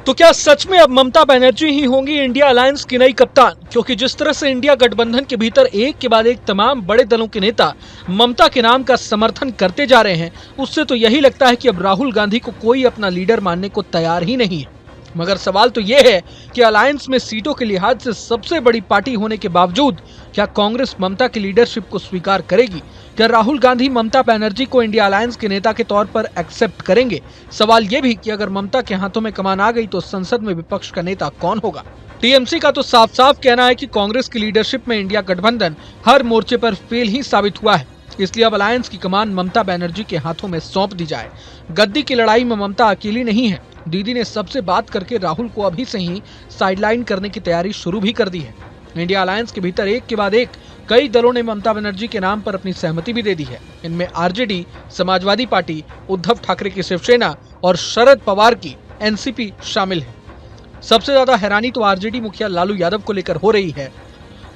तो क्या सच में अब ममता बनर्जी ही होंगी इंडिया अलायंस की नई कप्तान? क्योंकि जिस तरह से इंडिया गठबंधन के भीतर एक के बाद एक तमाम बड़े दलों के नेता ममता के नाम का समर्थन करते जा रहे हैं, उससे तो यही लगता है कि अब राहुल गांधी को कोई अपना लीडर मानने को तैयार ही नहीं है। मगर सवाल तो यह है कि अलायंस में सीटों के लिहाज से सबसे बड़ी पार्टी होने के बावजूद क्या कांग्रेस ममता की लीडरशिप को स्वीकार करेगी? क्या राहुल गांधी ममता बनर्जी को इंडिया अलायंस के नेता के तौर पर एक्सेप्ट करेंगे? सवाल यह भी कि अगर ममता के हाथों में कमान आ गई तो संसद में विपक्ष का नेता कौन होगा? टीएमसी का तो साफ साफ कहना है कि कांग्रेस की लीडरशिप में इंडिया गठबंधन हर मोर्चे पर फेल ही साबित हुआ है, इसलिए अब अलायंस की कमान ममता बनर्जी के हाथों में सौंप दी जाए। गद्दी की लड़ाई में ममता अकेली नहीं है। दीदी ने सबसे बात करके राहुल को अभी से ही साइडलाइन करने की तैयारी शुरू भी कर दी है। इंडिया अलायंस के भीतर एक के बाद एक कई दलों ने ममता बनर्जी के नाम पर अपनी सहमति भी दे दी है। इनमें आरजेडी, समाजवादी पार्टी, उद्धव ठाकरे की शिवसेना और शरद पवार की एनसीपी शामिल है। सबसे ज्यादा हैरानी तो आरजेडी मुखिया लालू यादव को लेकर हो रही है,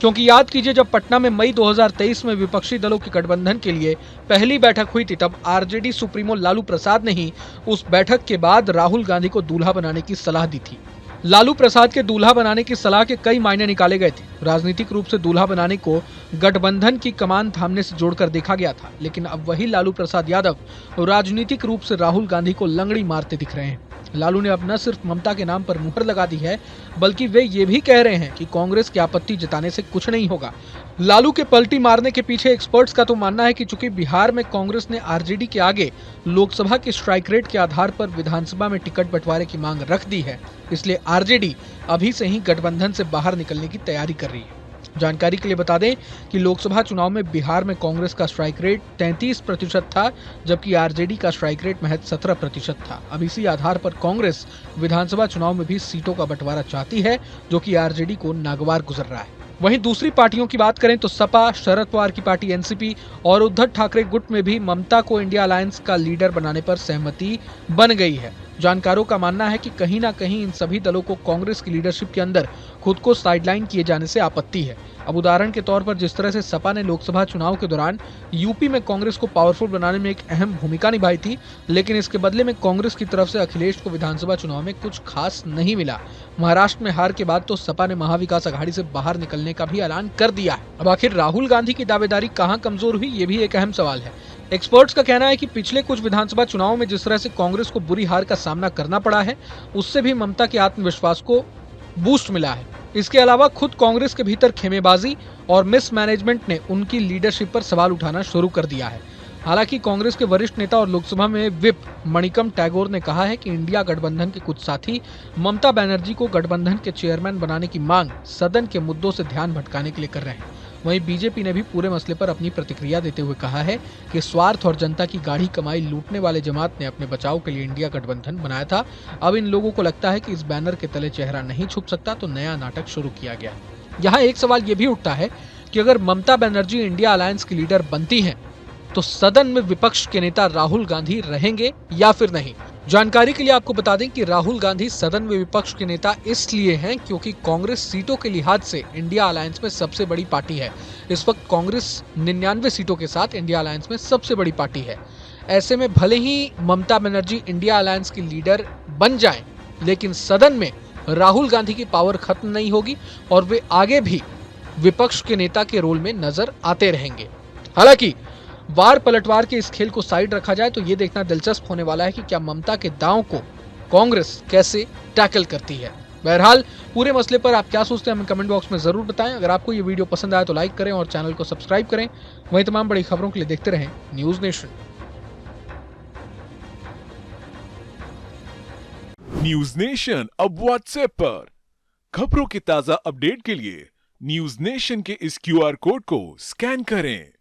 क्योंकि याद कीजिए जब पटना में मई 2023 में विपक्षी दलों के गठबंधन के लिए पहली बैठक हुई थी, तब आरजेडी सुप्रीमो लालू प्रसाद ने ही उस बैठक के बाद राहुल गांधी को दूल्हा बनाने की सलाह दी थी। लालू प्रसाद के दूल्हा बनाने की सलाह के कई मायने निकाले गए थे। राजनीतिक रूप से दूल्हा बनाने को गठबंधन की कमान थामने से जोड़कर देखा गया था, लेकिन अब वही लालू प्रसाद यादव राजनीतिक रूप से राहुल गांधी को लंगड़ी मारते दिख रहे हैं। लालू ने अब न सिर्फ ममता के नाम पर मुहर लगा दी है, बल्कि वे ये भी कह रहे हैं कि कांग्रेस की आपत्ति जताने से कुछ नहीं होगा। लालू के पलटी मारने के पीछे एक्सपर्ट्स का तो मानना है कि चूंकि बिहार में कांग्रेस ने आरजेडी के आगे लोकसभा की स्ट्राइक रेट के आधार पर विधानसभा में टिकट बंटवारे की मांग रख दी है, इसलिए आरजेडी अभी से ही गठबंधन से बाहर निकलने की तैयारी कर रही है। जानकारी के लिए बता दें कि लोकसभा चुनाव में बिहार में कांग्रेस का स्ट्राइक रेट 33% था, जबकि आरजेडी का स्ट्राइक रेट महज 17% था। अब इसी आधार पर कांग्रेस विधानसभा चुनाव में भी सीटों का बंटवारा चाहती है, जो कि आरजेडी को नागवार गुजर रहा है। वहीं दूसरी पार्टियों की बात करें तो सपा, शरद पवार की पार्टी एनसीपी और उद्धव ठाकरे गुट में भी ममता को इंडिया अलायंस का लीडर बनाने पर सहमति बन गई है। जानकारों का मानना है कि कहीं ना कहीं इन सभी दलों को कांग्रेस की लीडरशिप के अंदर खुद को साइडलाइन किए जाने से आपत्ति है। अब उदाहरण के तौर पर जिस तरह से सपा ने लोकसभा चुनाव के दौरान यूपी में कांग्रेस को पावरफुल बनाने में एक अहम भूमिका निभाई थी, लेकिन इसके बदले में कांग्रेस की तरफ से अखिलेश को विधानसभा चुनाव में कुछ खास नहीं मिला। महाराष्ट्र में हार के बाद तो सपा ने महाविकास अघाड़ी से बाहर निकलने का भी ऐलान कर दिया है। अब आखिर राहुल गांधी की दावेदारी कहां कमजोर हुई, ये भी एक अहम सवाल है। एक्सपर्ट्स का कहना है कि पिछले कुछ विधानसभा चुनावों में जिस तरह से कांग्रेस को बुरी हार का सामना करना पड़ा है, उससे भी ममता के आत्मविश्वास को बूस्ट मिला है। इसके अलावा खुद कांग्रेस के भीतर खेमेबाजी और मिसमैनेजमेंट ने उनकी लीडरशिप पर सवाल उठाना शुरू कर दिया है। हालांकि कांग्रेस के वरिष्ठ नेता और लोकसभा में विप मणिकम टैगोर ने कहा है कि इंडिया गठबंधन के कुछ साथी ममता बनर्जी को गठबंधन के चेयरमैन बनाने की मांग सदन के मुद्दों से ध्यान भटकाने के लिए कर रहे हैं। वहीं बीजेपी ने भी पूरे मसले पर अपनी प्रतिक्रिया देते हुए कहा है कि स्वार्थ और जनता की गाढ़ी कमाई लूटने वाले जमात ने अपने बचाव के लिए इंडिया गठबंधन बनाया था। अब इन लोगों को लगता है कि इस बैनर के तले चेहरा नहीं छुप सकता, तो नया नाटक शुरू किया गया है। यहाँ एक सवाल ये भी उठता है कि अगर ममता बनर्जी इंडिया अलायंस की लीडर बनती हैं, तो सदन में विपक्ष के नेता राहुल गांधी रहेंगे या फिर नहीं। जानकारी के लिए आपको बता दें कि राहुल गांधी सदन में विपक्ष के नेता इसलिए हैं क्योंकि कांग्रेस सीटों के लिहाज से इंडिया अलायंस में सबसे बड़ी पार्टी है। इस वक्त कांग्रेस 99 सीटों के साथ इंडिया अलायंस में सबसे बड़ी पार्टी है। ऐसे में भले ही ममता बनर्जी इंडिया अलायंस की लीडर बन जाएं, लेकिन सदन में राहुल गांधी की पावर खत्म नहीं होगी और वे आगे भी विपक्ष के नेता के रोल में नजर आते रहेंगे। हालांकि वार पलटवार के इस खेल को साइड रखा जाए तो ये देखना दिलचस्प होने वाला है कि क्या ममता के दांव को कांग्रेस कैसे टैकल करती है। बहरहाल पूरे मसले पर आप क्या सोचते हैं हमें कमेंट बॉक्स में जरूर बताएं। अगर आपको ये वीडियो पसंद आया तो लाइक करें और चैनल को सब्सक्राइब करें। वहीं तमाम बड़ी खबरों के लिए देखते रहें न्यूज नेशन। न्यूज नेशन अब व्हाट्सएप पर खबरों के ताजा अपडेट के लिए न्यूज नेशन के इस क्यूआर कोड को स्कैन करें।